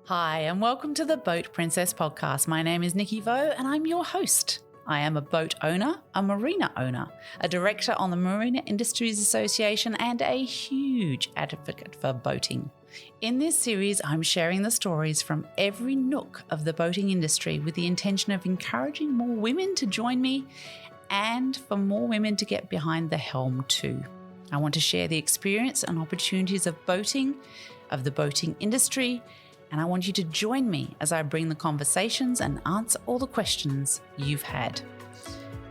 Hi, and welcome to the Boat Princess podcast. My name is Nicky Vaux, and I'm your host. I am a boat owner, a marina owner, a director on the Marina Industries Association, and a huge advocate for boating. In this series, I'm sharing the stories from every nook of the boating industry with the intention of encouraging more women to join me and for more women to get behind the helm too. I want to share the experience and opportunities of boating, of the boating industry, and I want you to join me as I bring the conversations and answer all the questions you've had.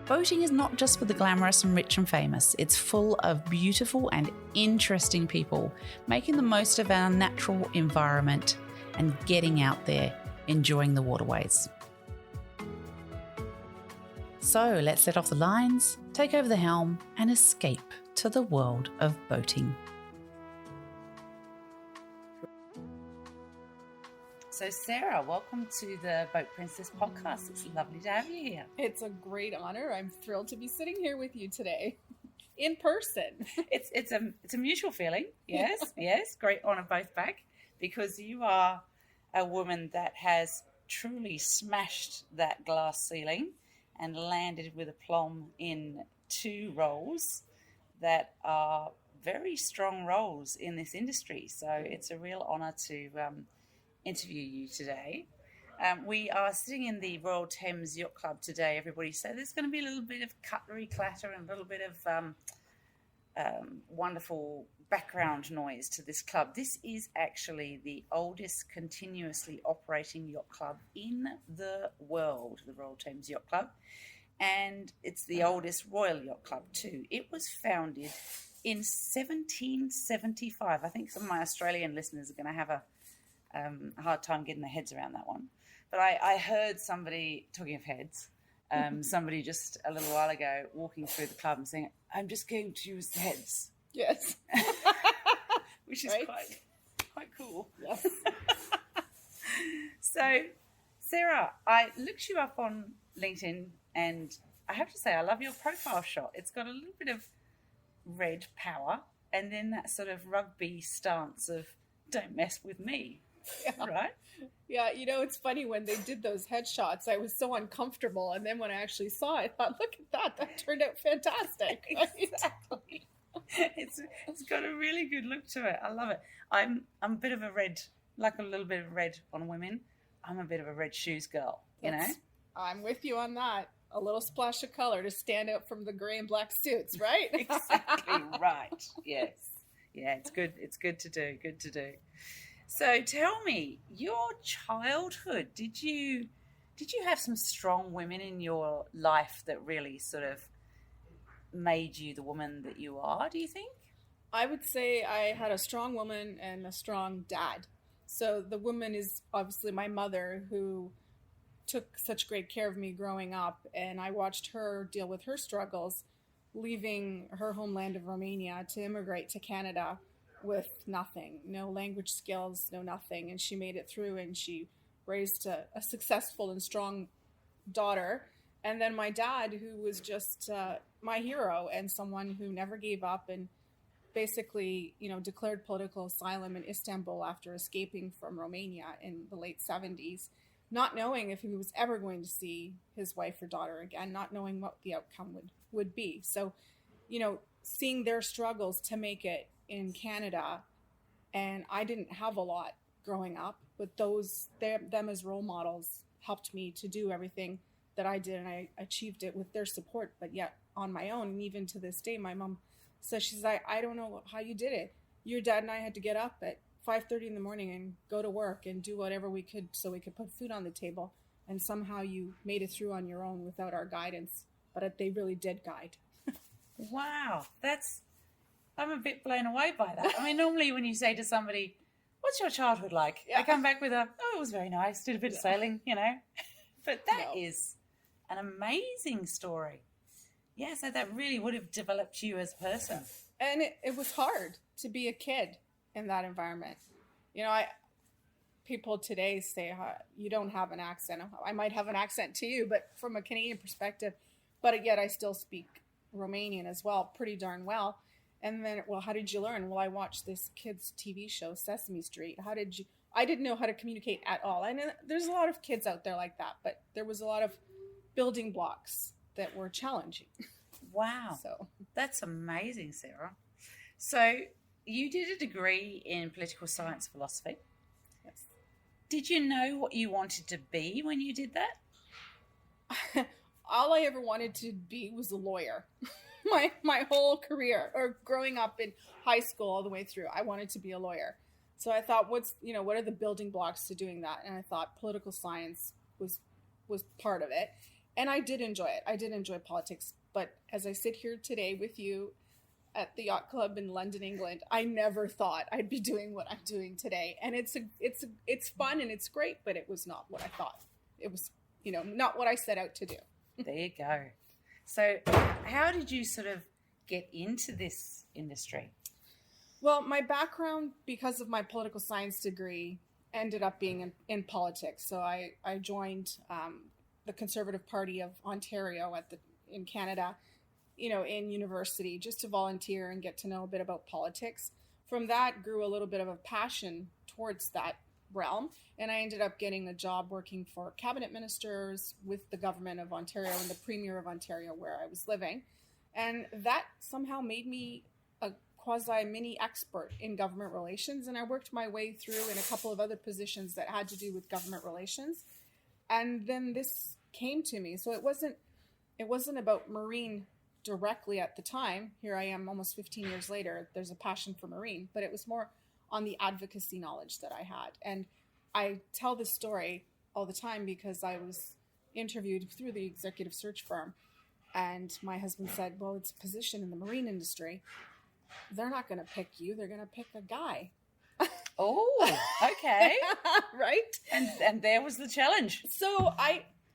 Boating is not just for the glamorous and rich and famous. It's full of beautiful and interesting people making the most of our natural environment and getting out there, enjoying the waterways. So let's set off the lines, take over the helm, and escape to the world of boating. So Sarah, welcome to the Boat Princess podcast. It's lovely to have you here. It's a great honor. I'm thrilled to be sitting here with you today in person. It's a mutual feeling. Yes, yes. Great honor both back, because you are a woman that has truly smashed that glass ceiling and landed with aplomb in two roles that are very strong roles in this industry. So it's a real honor to interview you today. We are sitting in the Royal Thames Yacht Club today, everybody, so there's going to be a little bit of cutlery clatter and a little bit of wonderful background noise to this club. This is actually the oldest continuously operating yacht club in the world, the Royal Thames Yacht Club, and it's the oldest Royal Yacht Club too. It was founded in 1775. I think some of my Australian listeners are going to have a hard time getting their heads around that one. But I heard somebody, talking of heads, somebody just a little while ago walking through the club and saying, I'm just going to use the heads. Yes. Which is right? quite cool. Yes. So, Sarah, I looked you up on LinkedIn, and I have to say I love your profile shot. It's got a little bit of red power and then that sort of rugby stance of don't mess with me. Yeah. Right? Yeah, it's funny, when they did those headshots, I was so uncomfortable, and then when I actually saw it, I thought, look at that turned out fantastic. Right? Exactly. It's got a really good look to it. I love it. I'm a bit of a red, like a little bit of red on women. I'm a bit of a red shoes girl, know? I'm with you on that. A little splash of color to stand out from the gray and black suits, right? Exactly right. Yes. Yeah, it's good. It's good to do. Good to do. So tell me, your childhood, did you have some strong women in your life that really sort of made you the woman that you are, do you think? I would say I had a strong woman and a strong dad. So the woman is obviously my mother, who took such great care of me growing up, and I watched her deal with her struggles, leaving her homeland of Romania to immigrate to Canada with nothing, no language skills, no nothing. And she made it through, and she raised a successful and strong daughter. And then my dad, who was just my hero and someone who never gave up, and basically, declared political asylum in Istanbul after escaping from Romania in the late 70s, not knowing if he was ever going to see his wife or daughter again, not knowing what the outcome would be. So, seeing their struggles to make it in Canada, and I didn't have a lot growing up, but them as role models helped me to do everything that I did, and I achieved it with their support, but yet on my own. And even to this day, my mom says, she's like, I don't know how you did it. Your dad and I had to get up at 5:30 in the morning and go to work and do whatever we could so we could put food on the table, and somehow you made it through on your own without our guidance. But they really did guide. Wow, I'm a bit blown away by that. I mean, normally when you say to somebody, what's your childhood like? Yeah. They come back with it was very nice, did a bit of sailing, But that is an amazing story. Yeah, so that really would have developed you as a person. And it was hard to be a kid in that environment. People today say, you don't have an accent. I might have an accent to you, but from a Canadian perspective, but yet I still speak Romanian as well, pretty darn well. And then, well, how did you learn? Well, I watched this kids' TV show, Sesame Street. I didn't know how to communicate at all. I know there's a lot of kids out there like that, but there was a lot of building blocks that were challenging. Wow. So That's amazing, Sarah. So you did a degree in political science philosophy. yes. Did you know what you wanted to be when you did that? All I ever wanted to be was a lawyer. My whole career, or growing up in high school all the way through, I wanted to be a lawyer. So I thought, what are the building blocks to doing that? And I thought political science was part of it. And I did enjoy it. I did enjoy politics. But as I sit here today with you at the yacht club in London, England, I never thought I'd be doing what I'm doing today. And it's fun and it's great, but it was not what I thought. It was, not what I set out to do. There you go. So how did you sort of get into this industry? Well, my background, because of my political science degree, ended up being in politics. So I joined the Conservative Party of Ontario in Canada, in university, just to volunteer and get to know a bit about politics. From that grew a little bit of a passion towards that realm, and I ended up getting a job working for cabinet ministers with the government of Ontario and the Premier of Ontario, where I was living. And that somehow made me a quasi mini expert in government relations, and I worked my way through in a couple of other positions that had to do with government relations. And then this came to me. So it wasn't about marine directly at the time. Here I am almost 15 years later. There's a passion for marine, but it was more on the advocacy knowledge that I had. And I tell this story all the time because I was interviewed through the executive search firm, and my husband said, well, it's a position in the marine industry. They're not going to pick you. They're going to pick a guy. Oh, okay. Right? And there was the challenge. So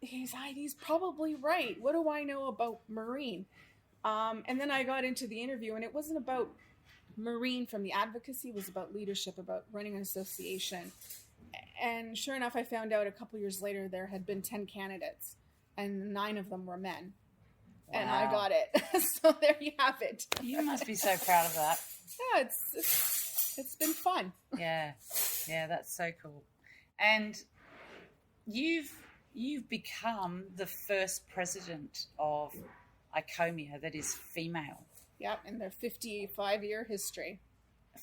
he's probably right. What do I know about marine? And then I got into the interview, and it wasn't about marine from the advocacy. It was about leadership, about running an association. And sure enough, I found out a couple years later there had been 10 candidates, and 9 of them were men. Wow. And I got it. So there you have it. You must be so proud of that. Yeah, it's been fun. Yeah, that's so cool. And you've become the first president of ICOMIA that is female. Yeah, in their 55-year history.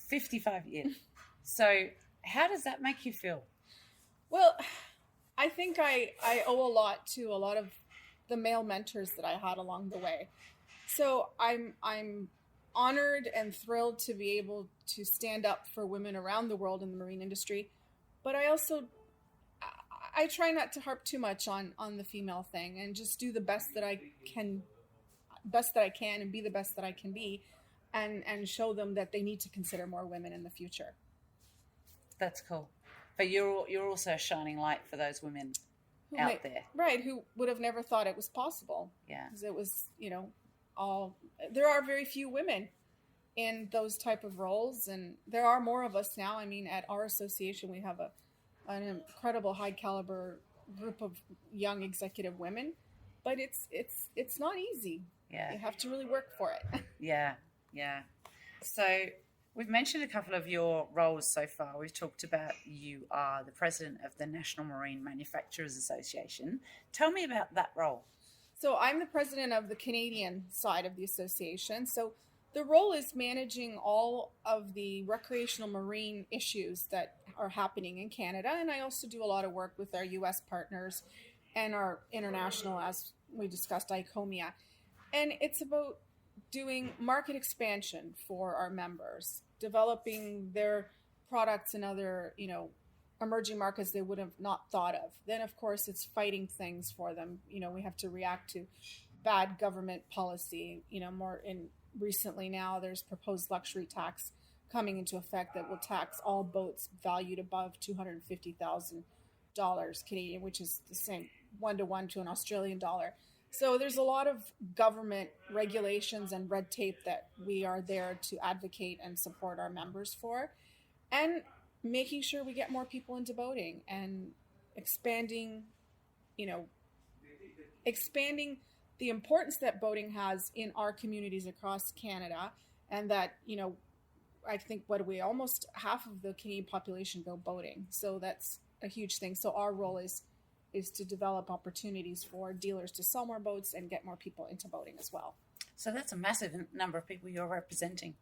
55 years. So how does that make you feel? Well, I think I owe a lot to a lot of the male mentors that I had along the way. So I'm honored and thrilled to be able to stand up for women around the world in the marine industry. But I also, I try not to harp too much on the female thing, and just do the best that I can and be the best that I can be, and show them that they need to consider more women in the future. That's cool. But you're also a shining light for those women out there. Right, who would have never thought it was possible. Yeah. Because it was, there are very few women in those type of roles, and there are more of us now. I mean, at our association, we have an incredible high caliber group of young executive women, but it's not easy. Yeah. You have to really work for it. Yeah. So we've mentioned a couple of your roles so far. We've talked about you are the president of the National Marine Manufacturers Association. Tell me about that role. So I'm the president of the Canadian side of the association. So the role is managing all of the recreational marine issues that are happening in Canada. And I also do a lot of work with our U.S. partners and our international, as we discussed, ICOMIA. And it's about doing market expansion for our members, developing their products in other, emerging markets they would have not thought of. Then, of course, it's fighting things for them. We have to react to bad government policy. Recently now, there's proposed luxury tax coming into effect that will tax all boats valued above $250,000 Canadian, which is the same 1-to-1 to an Australian dollar. So there's a lot of government regulations and red tape that we are there to advocate and support our members for, and making sure we get more people into boating and expanding the importance that boating has in our communities across Canada, and that, I think, almost half of the Canadian population go boating. So that's a huge thing. So our role is to develop opportunities for dealers to sell more boats and get more people into boating as well. So that's a massive number of people you're representing.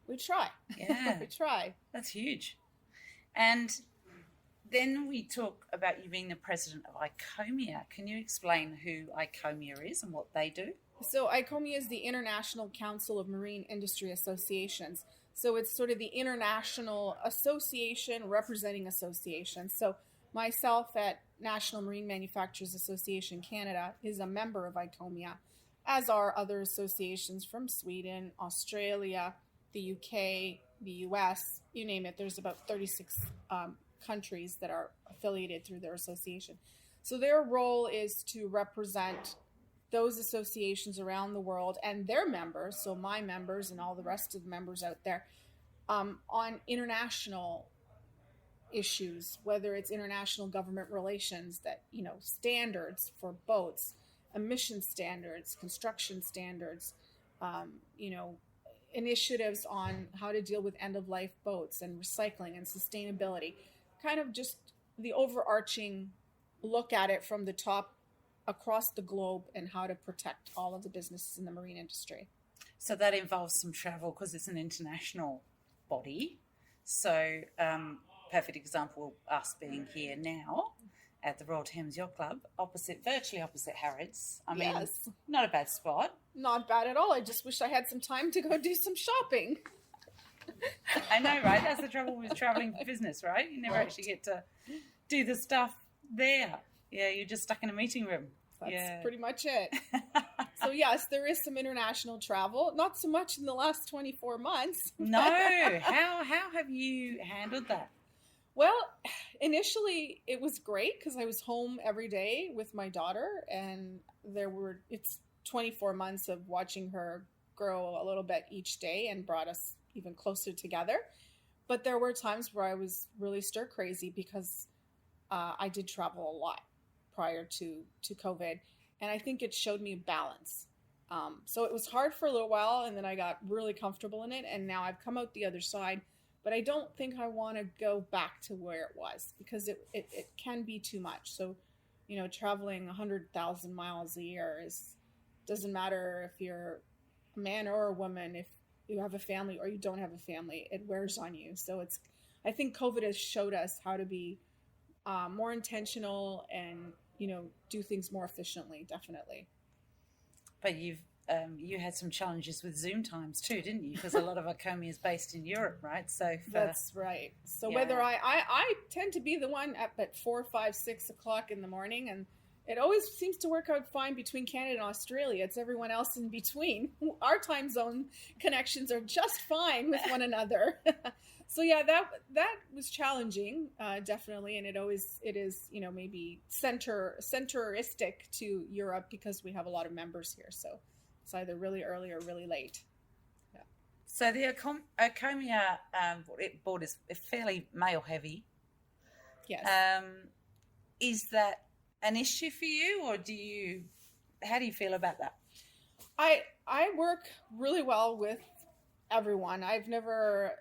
We try. Yeah. We try. That's huge. And then we talk about you being the president of ICOMIA. Can you explain who ICOMIA is and what they do? So ICOMIA is the International Council of Marine Industry Associations. So it's sort of the international association representing associations. So myself at National Marine Manufacturers Association Canada is a member of ICOMIA, as are other associations from Sweden, Australia, the UK, the US, you name it. There's about 36 countries that are affiliated through their association. So their role is to represent those associations around the world and their members, so my members and all the rest of the members out there, on international issues, whether it's international government relations, that, standards for boats, emission standards, construction standards, initiatives on how to deal with end-of-life boats and recycling and sustainability, kind of just the overarching look at it from the top across the globe and how to protect all of the businesses in the marine industry. So that involves some travel because it's an international body. So perfect example, us being here now at the Royal Thames Yacht Club, virtually opposite Harrods. I mean, yes. Not a bad spot. Not bad at all. I just wish I had some time to go do some shopping. I know, right? That's the trouble with traveling for business, right? You never actually get to do the stuff there. Yeah, you're just stuck in a meeting room. That's pretty much it. So yes, there is some international travel. Not so much in the last 24 months. No. How have you handled that? Well, initially it was great because I was home every day with my daughter, and it's 24 months of watching her grow a little bit each day and brought us even closer together. But there were times where I was really stir crazy because I did travel a lot prior to COVID. And I think it showed me balance. So it was hard for a little while, and then I got really comfortable in it. And now I've come out the other side, but I don't think I want to go back to where it was because it can be too much. So, traveling 100,000 miles a year doesn't matter if you're a man or a woman, if you have a family or you don't have a family, it wears on you. So I think COVID has showed us how to be more intentional and, do things more efficiently, definitely. But you had some challenges with Zoom times too, didn't you? Because a lot of ICOMIA is based in Europe, right? So that's right. So whether I tend to be the one up at 4, 5, 6 o'clock in the morning, and it always seems to work out fine between Canada and Australia. It's everyone else in between. Our time zone connections are just fine with one another. So yeah, that was challenging, definitely, and it is maybe centeristic to Europe because we have a lot of members here. So it's either really early or really late. Yeah. So the ICOMIA board is fairly male heavy. Yes. Is that an issue for you, or how do you feel about that? I work really well with everyone. I've never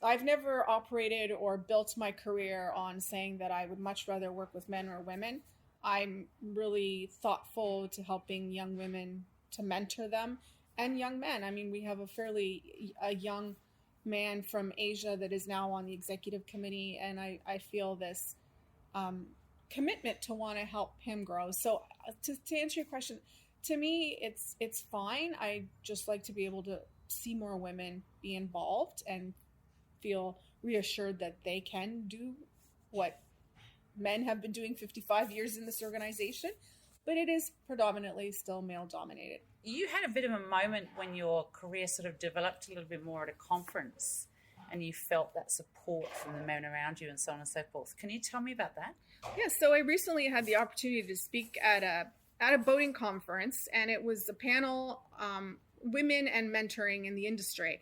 operated or built my career on saying that I would much rather work with men or women. I'm really thoughtful to helping young women, to mentor them, and young men. I mean, we have a young man from Asia that is now on the executive committee, and I feel this commitment to want to help him grow. So to answer your question, to me, it's fine. I just like to be able to see more women be involved and feel reassured that they can do what men have been doing 55 years in this organization, but it is predominantly still male dominated. You had a bit of a moment when your career sort of developed a little bit more at a conference and you felt that support from the men around you and so on and so forth. Can you tell me about that? Yes, so I recently had the opportunity to speak at a boating conference, and it was a panel, women and mentoring in the industry.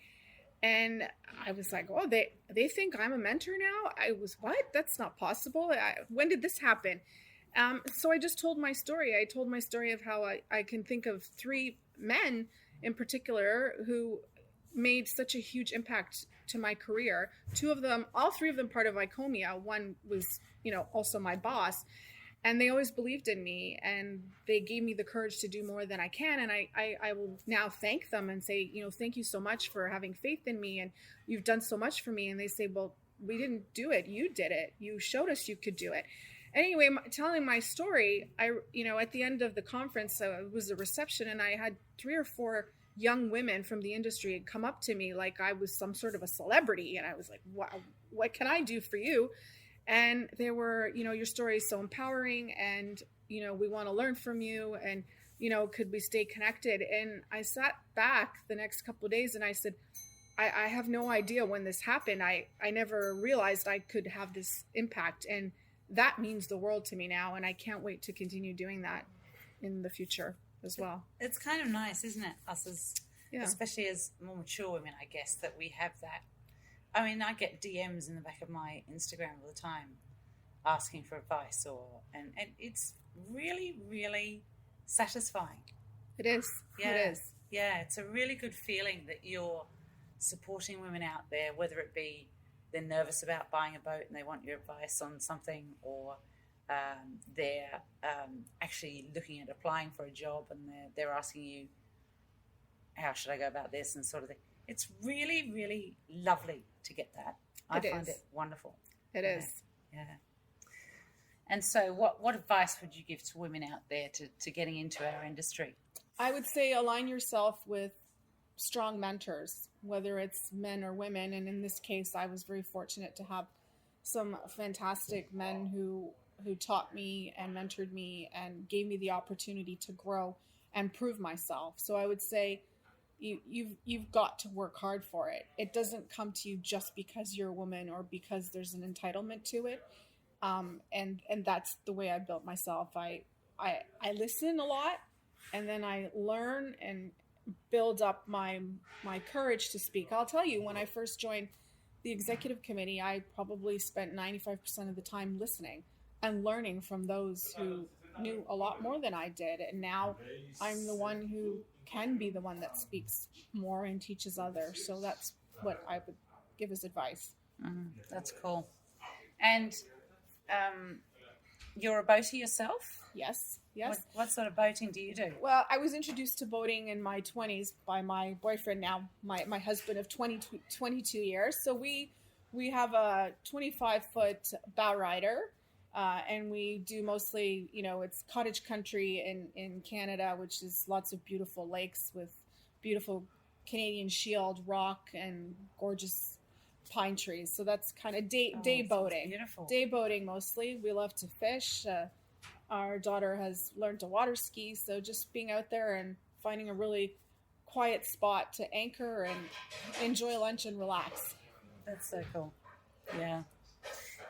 And I was like, oh, they think I'm a mentor now? I was, what? That's not possible. When did this happen? So I just told my story. I told my story of how I can think of 3 men in particular who made such a huge impact to my career. Two of them, all three of them part of Icomia. One was, also my boss. And they always believed in me, and they gave me the courage to do more than I can. And I will now thank them and say, thank you so much for having faith in me, and you've done so much for me. And they say, well, we didn't do it. You did it. You showed us you could do it. Anyway, telling my story, at the end of the conference, it was a reception, and I had 3 or 4 young women from the industry come up to me like I was some sort of a celebrity. And I was like, wow, what can I do for you? And they were, your story is so empowering, and, we want to learn from you, and, could we stay connected? And I sat back the next couple of days and I said, I have no idea when this happened. I never realized I could have this impact, and that means the world to me now. And I can't wait to continue doing that in the future as well. It's kind of nice, isn't it? Us especially as more mature women, I guess, that we have that. I mean, I get DMs in the back of my Instagram all the time asking for advice, and it's really, really satisfying. It is. Yeah. It is. Yeah, it's a really good feeling that you're supporting women out there, whether it be they're nervous about buying a boat and they want your advice on something, or they're actually looking at applying for a job and they're asking you, how should I go about this, and sort of thing. It's really, really lovely to get that. I find it wonderful. It is. Yeah. And so what advice would you give to women out there to getting into our industry? I would say align yourself with strong mentors, whether it's men or women. And in this case, I was very fortunate to have some fantastic men who taught me and mentored me and gave me the opportunity to grow and prove myself. So I would say you've got to work hard for it. It doesn't come to you just because you're a woman or because there's an entitlement to it. And that's the way I built myself. I listen a lot, and then I learn and build up my courage to speak. I'll tell you, when I first joined the executive committee, I probably spent 95% of the time listening and learning from those who knew a lot more than I did. And now I'm the one who can be the one that speaks more and teaches others. So that's what I would give as advice. That's cool. And you're a boater yourself? Yes. What sort of boating do you do? Well, I was introduced to boating in my 20s by my boyfriend, now my husband of 22 years. So we have a 25-foot bow rider, and we do mostly, it's cottage country in Canada, which is lots of beautiful lakes with beautiful Canadian shield rock and gorgeous pine trees. So that's kind of day boating. Beautiful. Day boating mostly. We love to fish. Our daughter has learned to water ski, so just being out there and finding a really quiet spot to anchor and enjoy lunch and relax. That's so cool. Yeah.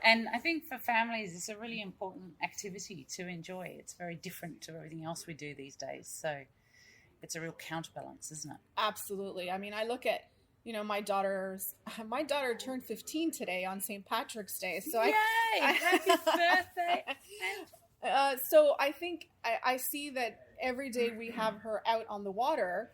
And I think for families, it's a really important activity to enjoy. It's very different to everything else we do these days. So it's a real counterbalance, isn't it? Absolutely. I mean, I look at, my daughter turned 15 today on St. Patrick's Day. So Yay! Happy birthday! So I think I see that every day we have her out on the water.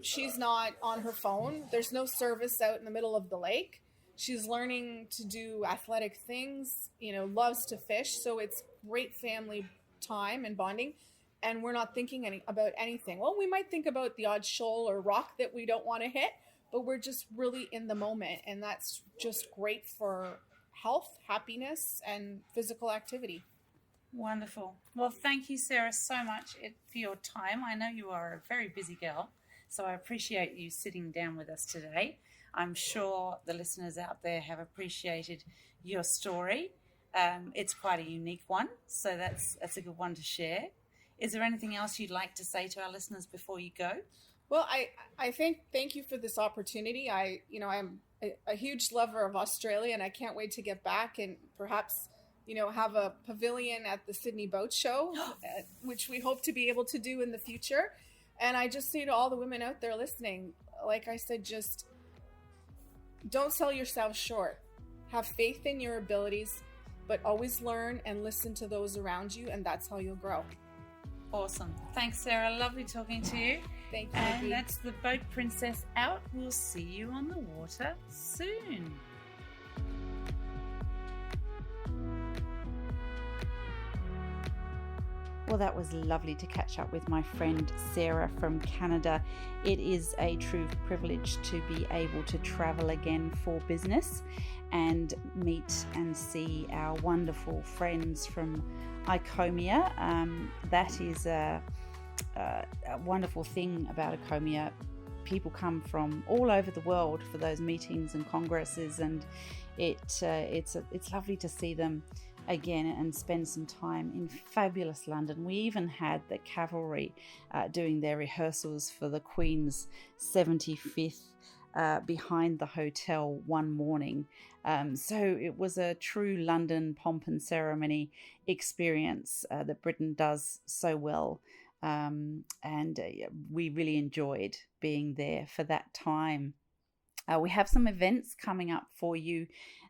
She's not on her phone. There's no service out in the middle of the lake. She's learning to do athletic things, loves to fish. So it's great family time and bonding. And we're not thinking about anything. Well, we might think about the odd shoal or rock that we don't want to hit, but we're just really in the moment. And that's just great for health, happiness, and physical activity. Wonderful. Well, thank you, Sarah, so much for your time. I know you are a very busy girl, so I appreciate you sitting down with us today. I'm sure the listeners out there have appreciated your story. It's quite a unique one, so that's a good one to share. Is there anything else you'd like to say to our listeners before you go? Well, I thank you for this opportunity. I'm a huge lover of Australia, and I can't wait to get back and perhaps have a pavilion at the Sydney Boat Show, which we hope to be able to do in the future. And I just say to all the women out there listening, like I said, just don't sell yourself short. Have faith in your abilities, but always learn and listen to those around you, and that's how you'll grow. Awesome. Thanks, Sarah. Lovely talking to you. Thank you, And Nikki. that's the Boat Princess out. We'll see you on the water soon. Well, that was lovely to catch up with my friend Sarah from Canada. It is a true privilege to be able to travel again for business and meet and see our wonderful friends from Icomia. That is a wonderful thing about Icomia. People come from all over the world for those meetings and congresses, and it's lovely to see them again and spend some time in fabulous London. We even had the cavalry doing their rehearsals for the Queen's 75th behind the hotel one morning. So it was a true London pomp and ceremony experience that Britain does so well. And we really enjoyed being there for that time. We have some events coming up for you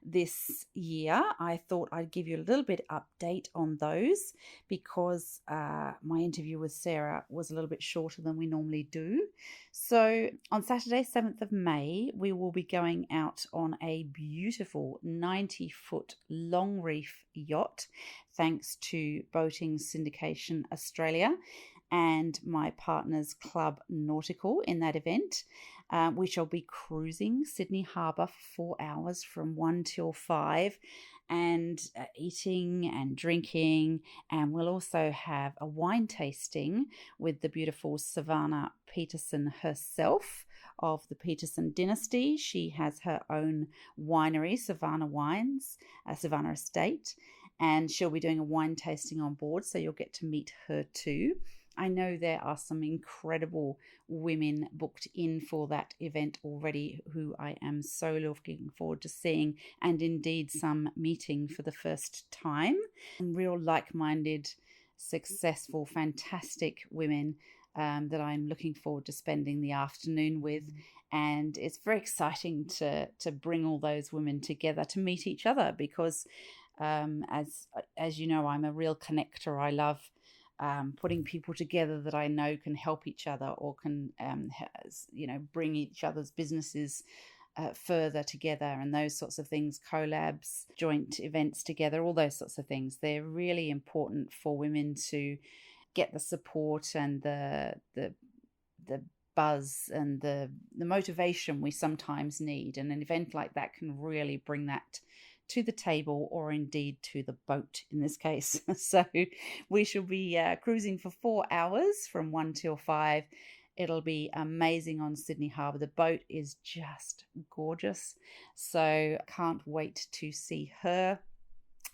this year. I thought I'd give you a little bit update on those because my interview with Sarah was a little bit shorter than we normally do. So on Saturday, 7th of May, we will be going out on a beautiful 90-foot long reef yacht, thanks to Boating Syndication Australia and my partners Club Nautical in that event. We shall be cruising Sydney Harbour for 4 hours from 1 till 5 and eating and drinking, and we'll also have a wine tasting with the beautiful Savannah Peterson herself of the Peterson dynasty. She has her own winery, Savannah Wines, Savannah Estate, and she'll be doing a wine tasting on board, so you'll get to meet her too. I know there are some incredible women booked in for that event already who I am so looking forward to seeing, and indeed some meeting for the first time. Real like-minded, successful, fantastic women that I'm looking forward to spending the afternoon with. And it's very exciting to bring all those women together to meet each other because as you know, I'm a real connector. I love putting people together that I know can help each other or can, bring each other's businesses further together and those sorts of things, collabs, joint events together, all those sorts of things. They're really important for women to get the support and the buzz and the motivation we sometimes need. And an event like that can really bring that to the table, or indeed to the boat in this case. So we shall be cruising for 4 hours from 1 till 5. It'll be amazing on Sydney Harbour. The boat is just gorgeous, so can't wait to see her.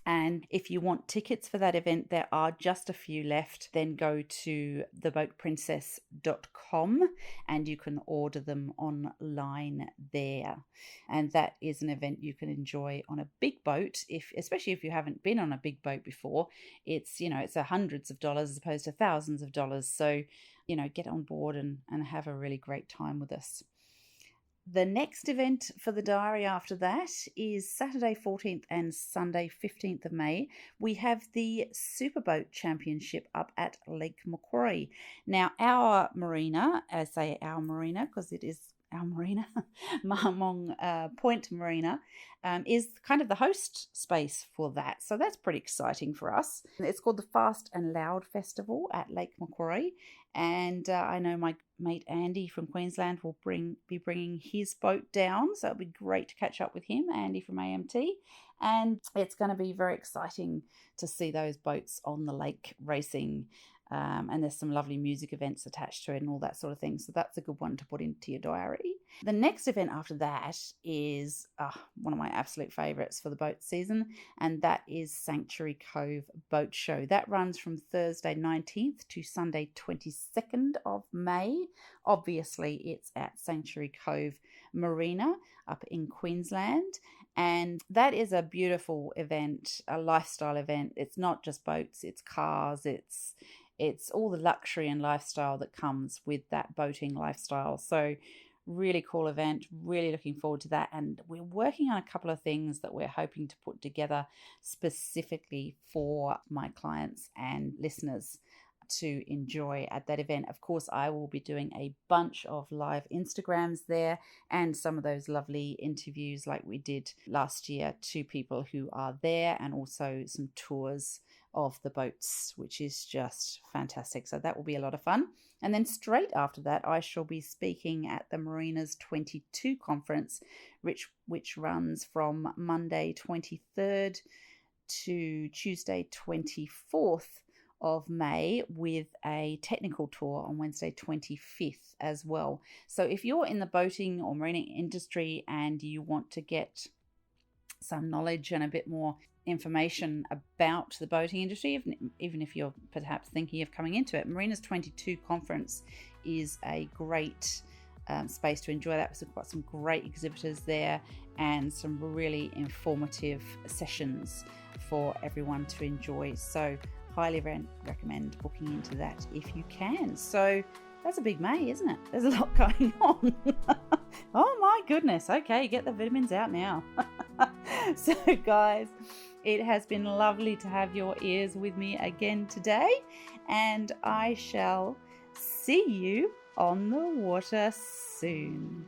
And if you want tickets for that event, there are just a few left. Then go to theboatprincess.com and you can order them online there. And that is an event you can enjoy on a big boat, especially if you haven't been on a big boat before. It's hundreds of dollars as opposed to thousands of dollars. So, get on board and have a really great time with us. The next event for the diary after that is Saturday 14th and Sunday 15th of May. We have the Superboat Championship up at Lake Macquarie. Now, our marina, I say our marina because it is our marina, Marmong Point Marina, is kind of the host space for that. So that's pretty exciting for us. It's called the Fast and Loud Festival at Lake Macquarie. And I know my mate Andy from Queensland will be bringing his boat down. So it'll be great to catch up with him, Andy from AMT. And it's going to be very exciting to see those boats on the lake racing. And there's some lovely music events attached to it and all that sort of thing. So that's a good one to put into your diary. The next event after that is one of my absolute favourites for the boat season, and that is Sanctuary Cove Boat Show. That runs from Thursday 19th to Sunday 22nd of May. Obviously, it's at Sanctuary Cove Marina up in Queensland. And that is a beautiful event, a lifestyle event. It's not just boats, it's cars, it's all the luxury and lifestyle that comes with that boating lifestyle. So really cool event, really looking forward to that. And we're working on a couple of things that we're hoping to put together specifically for my clients and listeners to enjoy at that event. Of course, I will be doing a bunch of live Instagrams there and some of those lovely interviews like we did last year to people who are there, and also some tours of the boats, which is just fantastic. So that will be a lot of fun. And then straight after that, I shall be speaking at the Marinas 22 conference, which runs from Monday 23rd to Tuesday 24th of May, with a technical tour on Wednesday 25th as well. So if you're in the boating or marine industry and you want to get some knowledge and a bit more information about the boating industry, even if you're perhaps thinking of coming into it, Marinas 22 conference is a great space to enjoy that. We've got some great exhibitors there and some really informative sessions for everyone to enjoy. So highly recommend booking into that if you can. So that's a big May, isn't it? There's a lot going on. Oh my goodness. Okay, get the vitamins out now. So guys, it has been lovely to have your ears with me again today, and I shall see you on the water soon.